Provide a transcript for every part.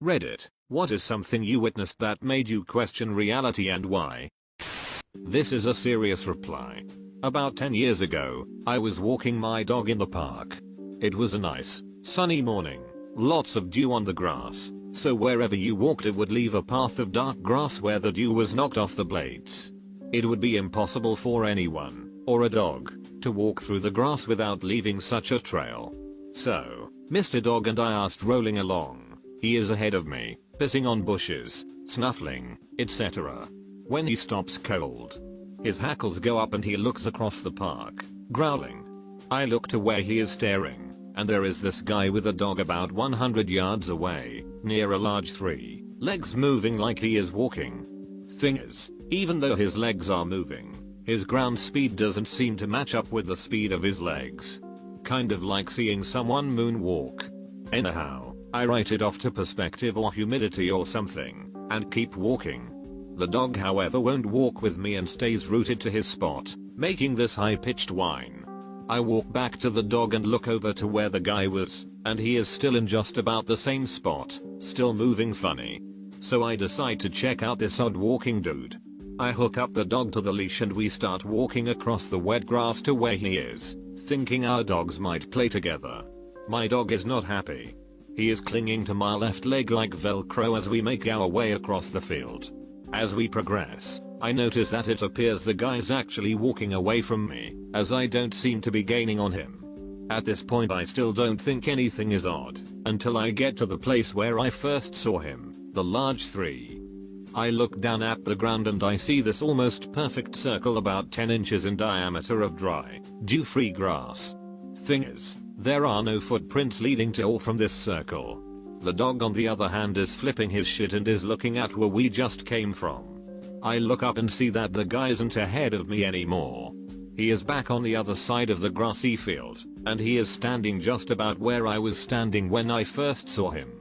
Reddit, what is something you witnessed that made you question reality and why? This is a serious reply. About 10 years ago, I was walking my dog in the park. It was a nice, sunny morning, lots of dew on the grass, so wherever you walked it would leave a path of dark grass where the dew was knocked off the blades. It would be impossible for anyone, or a dog, to walk through the grass without leaving such a trail. So, Mr. Dog and I are strolling along. He is ahead of me, pissing on bushes, snuffling, etc. When he stops cold, his hackles go up and he looks across the park, growling. I look to where he is staring, and there is this guy with a dog about 100 yards away, near a large tree, legs moving like he is walking. Thing is, even though his legs are moving, his ground speed doesn't seem to match up with the speed of his legs. Kind of like seeing someone moonwalk. Anyhow, I write it off to perspective or humidity or something, and keep walking. The dog however won't walk with me and stays rooted to his spot, making this high-pitched whine. I walk back to the dog and look over to where the guy was, and he is still in just about the same spot, still moving funny. So I decide to check out this odd walking dude. I hook up the dog to the leash and we start walking across the wet grass to where he is, thinking our dogs might play together. My dog is not happy. He is clinging to my left leg like Velcro as we make our way across the field. As we progress, I notice that it appears the guy's actually walking away from me, as I don't seem to be gaining on him. At this point I still don't think anything is odd, until I get to the place where I first saw him, the large tree. I look down at the ground and I see this almost perfect circle about 10 inches in diameter of dry, dew-free grass. Thing is, there are no footprints leading to or from this circle. The dog on the other hand is flipping his shit and is looking at where we just came from. I look up and see that the guy isn't ahead of me anymore. He is back on the other side of the grassy field, and he is standing just about where I was standing when I first saw him.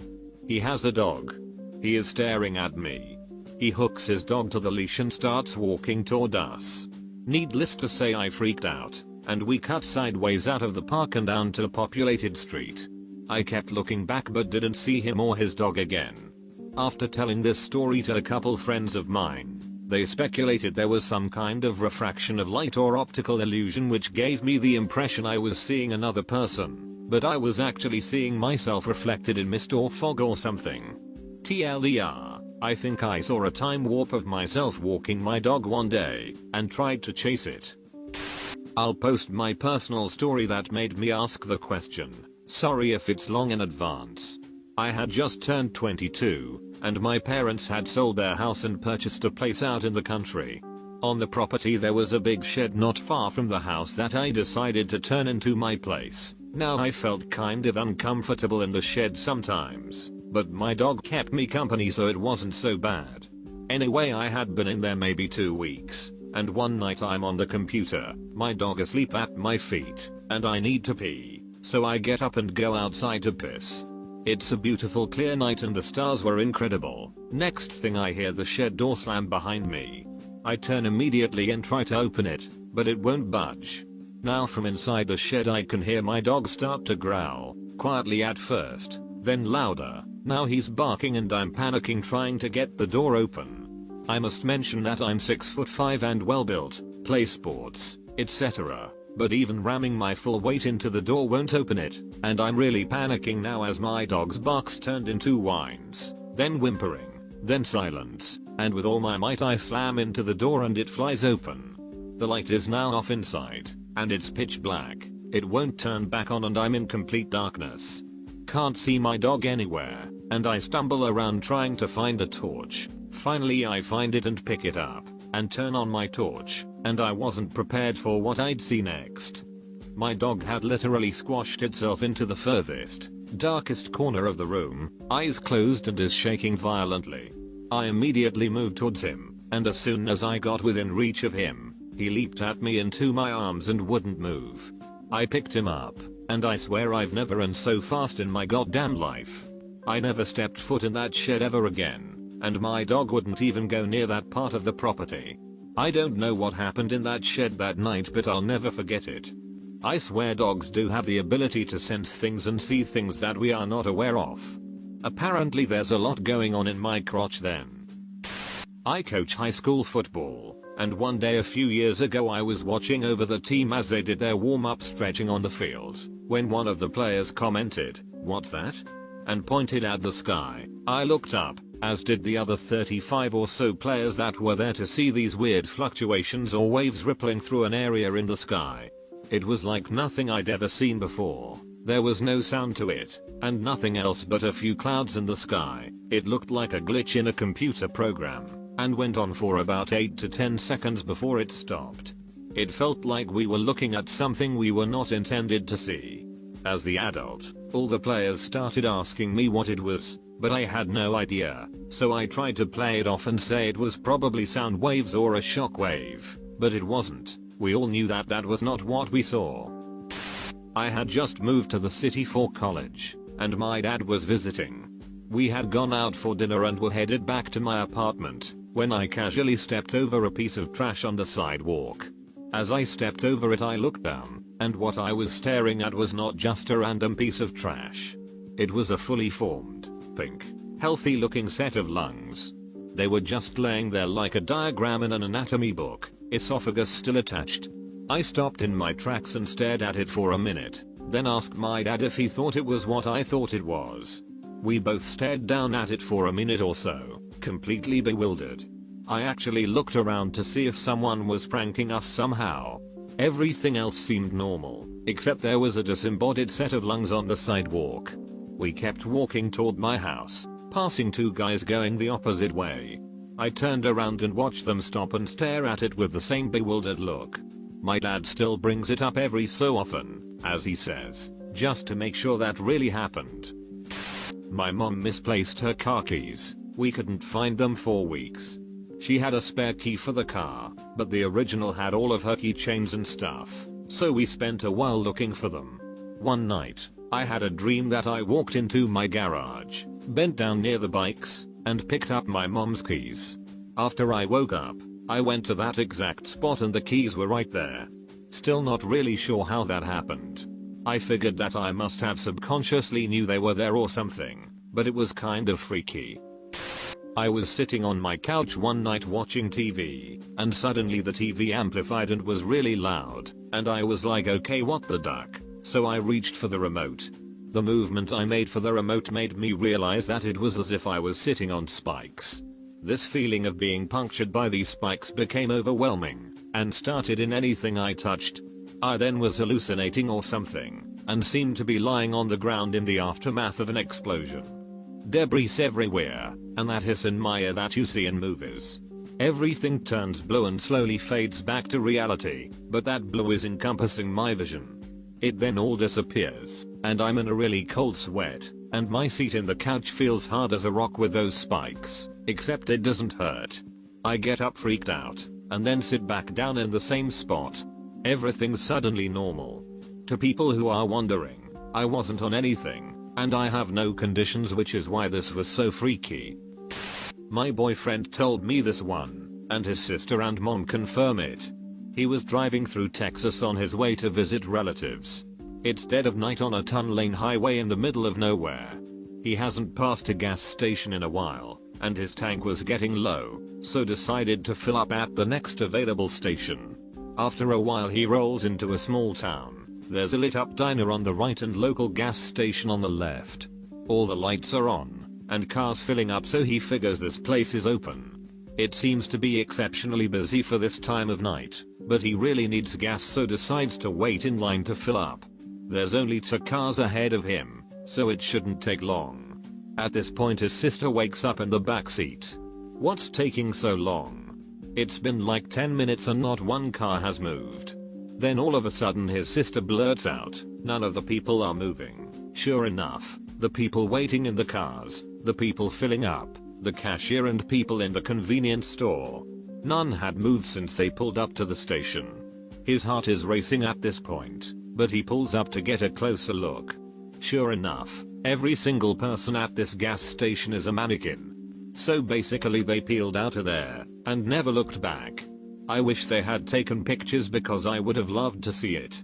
He has a dog. He is staring at me. He hooks his dog to the leash and starts walking toward us. Needless to say I freaked out, and we cut sideways out of the park and down to a populated street. I kept looking back but didn't see him or his dog again. After telling this story to a couple friends of mine, they speculated there was some kind of refraction of light or optical illusion which gave me the impression I was seeing another person, but I was actually seeing myself reflected in mist or fog or something. TLDR, I think I saw a time warp of myself walking my dog one day, and tried to chase it. I'll post my personal story that made me ask the question. Sorry if it's long in advance. I had just turned 22, and my parents had sold their house and purchased a place out in the country. On the property there was a big shed not far from the house that I decided to turn into my place. Now I felt kind of uncomfortable in the shed sometimes, but my dog kept me company so it wasn't so bad. Anyway, I had been in there maybe 2 weeks. And one night I'm on the computer, my dog asleep at my feet, and I need to pee, so I get up and go outside to piss. It's a beautiful clear night and the stars were incredible. Next thing I hear the shed door slam behind me. I turn immediately and try to open it, but it won't budge. Now from inside the shed I can hear my dog start to growl, quietly at first, then louder. Now he's barking and I'm panicking trying to get the door open. I must mention that I'm 6'5" and well built, play sports, etc. But even ramming my full weight into the door won't open it, and I'm really panicking now as my dog's barks turned into whines, then whimpering, then silence, and with all my might I slam into the door and it flies open. The light is now off inside, and it's pitch black, it won't turn back on and I'm in complete darkness. Can't see my dog anywhere, and I stumble around trying to find a torch. Finally I find it and pick it up, and turn on my torch, and I wasn't prepared for what I'd see next. My dog had literally squashed itself into the furthest, darkest corner of the room, eyes closed and is shaking violently. I immediately moved towards him, and as soon as I got within reach of him, he leaped at me into my arms and wouldn't move. I picked him up, and I swear I've never run so fast in my goddamn life. I never stepped foot in that shed ever again. And my dog wouldn't even go near that part of the property. I don't know what happened in that shed that night, but I'll never forget it. I swear dogs do have the ability to sense things and see things that we are not aware of. Apparently there's a lot going on in my crotch then. I coach high school football, and one day a few years ago I was watching over the team as they did their warm-up stretching on the field, when one of the players commented, "What's that?" and pointed at the sky. I looked up, as did the other 35 or so players that were there to see these weird fluctuations or waves rippling through an area in the sky. It was like nothing I'd ever seen before. There was no sound to it, and nothing else but a few clouds in the sky. It looked like a glitch in a computer program, and went on for about 8 to 10 seconds before it stopped. It felt like we were looking at something we were not intended to see. As the adult, all the players started asking me what it was, but I had no idea, so I tried to play it off and say it was probably sound waves or a shock wave, but it wasn't. We all knew that that was not what we saw. I had just moved to the city for college, and my dad was visiting. We had gone out for dinner and were headed back to my apartment, when I casually stepped over a piece of trash on the sidewalk. As I stepped over it I looked down, and what I was staring at was not just a random piece of trash. It was a fully formed, pink, healthy looking set of lungs. They were just laying there like a diagram in an anatomy book, esophagus still attached. I stopped in my tracks and stared at it for a minute, then asked my dad if he thought it was what I thought it was. We both stared down at it for a minute or so, completely bewildered. I actually looked around to see if someone was pranking us somehow. Everything else seemed normal, except there was a disembodied set of lungs on the sidewalk. We kept walking toward my house, passing two guys going the opposite way. I turned around and watched them stop and stare at it with the same bewildered look. My dad still brings it up every so often, as he says, just to make sure that really happened. My mom misplaced her car keys. We couldn't find them for weeks. She had a spare key for the car, but the original had all of her keychains and stuff, so we spent a while looking for them. One night, I had a dream that I walked into my garage, bent down near the bikes, and picked up my mom's keys. After I woke up, I went to that exact spot and the keys were right there. Still not really sure how that happened. I figured that I must have subconsciously knew they were there or something, but it was kind of freaky. I was sitting on my couch one night watching TV, and suddenly the TV amplified and was really loud, and I was like, okay, what the duck? So I reached for the remote. The movement I made for the remote made me realize that it was as if I was sitting on spikes. This feeling of being punctured by these spikes became overwhelming, and started in anything I touched. I then was hallucinating or something, and seemed to be lying on the ground in the aftermath of an explosion. Debris everywhere, and that hiss in my ear that you see in movies. Everything turns blue and slowly fades back to reality, but that blue is encompassing my vision. It then all disappears, and I'm in a really cold sweat, and my seat in the couch feels hard as a rock with those spikes, except it doesn't hurt. I get up freaked out, and then sit back down in the same spot. Everything's suddenly normal. To people who are wondering, I wasn't on anything, and I have no conditions, which is why this was so freaky. My boyfriend told me this one, and his sister and mom confirm it. He was driving through Texas on his way to visit relatives. It's dead of night on a ton-lane highway in the middle of nowhere. He hasn't passed a gas station in a while, and his tank was getting low, so decided to fill up at the next available station. After a while he rolls into a small town. There's a lit up diner on the right and local gas station on the left. All the lights are on, and cars filling up, so he figures this place is open. It seems to be exceptionally busy for this time of night, but he really needs gas, so decides to wait in line to fill up. There's only 2 cars ahead of him, so it shouldn't take long. At this point his sister wakes up in the back seat. What's taking so long? It's been like 10 minutes and not one car has moved. Then all of a sudden his sister blurts out, none of the people are moving. Sure enough, the people waiting in the cars, the people filling up, the cashier and people in the convenience store. None had moved since they pulled up to the station. His heart is racing at this point, but he pulls up to get a closer look. Sure enough, every single person at this gas station is a mannequin. So basically they peeled out of there, and never looked back. I wish they had taken pictures because I would have loved to see it.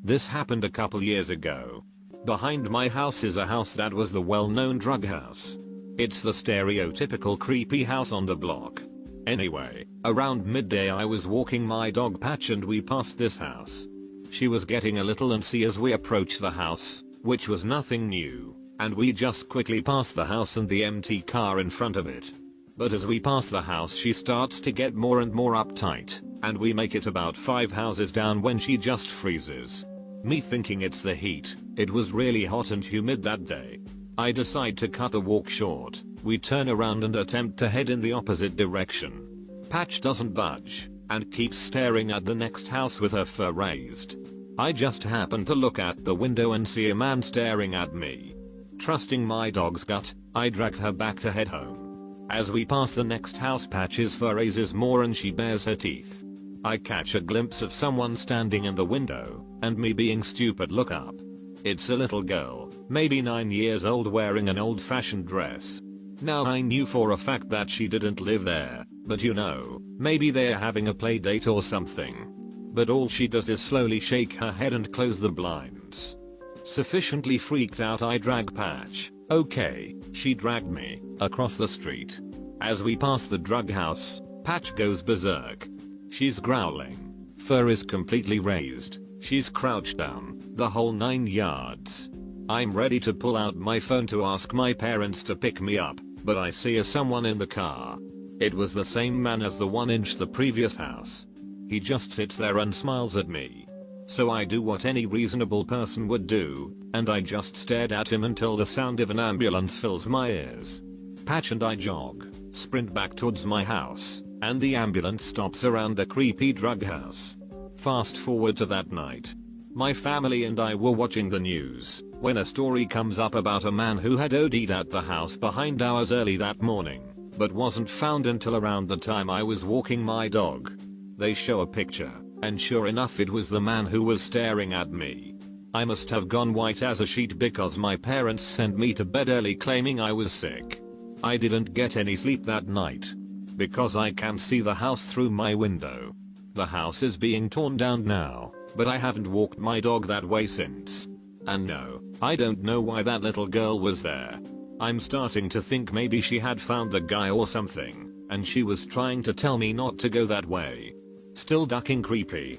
This happened a couple years ago. Behind my house is a house that was the well-known drug house. It's the stereotypical creepy house on the block. Anyway, around midday I was walking my dog Patch and we passed this house. She was getting a little antsy as we approached the house, which was nothing new, and we just quickly passed the house and the empty car in front of it. But as we pass the house she starts to get more and more uptight, and we make it about 5 houses down when she just freezes. Me thinking it's the heat, it was really hot and humid that day. I decide to cut the walk short. We turn around and attempt to head in the opposite direction. Patch doesn't budge, and keeps staring at the next house with her fur raised. I just happen to look at the window and see a man staring at me. Trusting my dog's gut, I dragged her back to head home. As we pass the next house Patch's fur raises more and she bares her teeth. I catch a glimpse of someone standing in the window, and me being stupid look up. It's a little girl, maybe 9 years old wearing an old-fashioned dress. Now I knew for a fact that she didn't live there, but you know, maybe they're having a play date or something. But all she does is slowly shake her head and close the blinds. Sufficiently freaked out I drag Patch, okay, she dragged me, across the street. As we pass the drug house, Patch goes berserk. She's growling. Fur is completely raised. She's crouched down, the whole 9 yards. I'm ready to pull out my phone to ask my parents to pick me up, but I see someone in the car. It was the same man as the one in the previous house. He just sits there and smiles at me. So I do what any reasonable person would do, and I just stared at him until the sound of an ambulance fills my ears. Patch and I jog, sprint back towards my house, and the ambulance stops around the creepy drug house. Fast forward to that night. My family and I were watching the news when a story comes up about a man who had OD'd at the house behind ours early that morning, but wasn't found until around the time I was walking my dog. They show a picture, and sure enough it was the man who was staring at me. I must have gone white as a sheet because my parents sent me to bed early claiming I was sick. I didn't get any sleep that night, because I can see the house through my window. The house is being torn down now, but I haven't walked my dog that way since. And no, I don't know why that little girl was there. I'm starting to think maybe she had found the guy or something, and she was trying to tell me not to go that way. Still ducking creepy.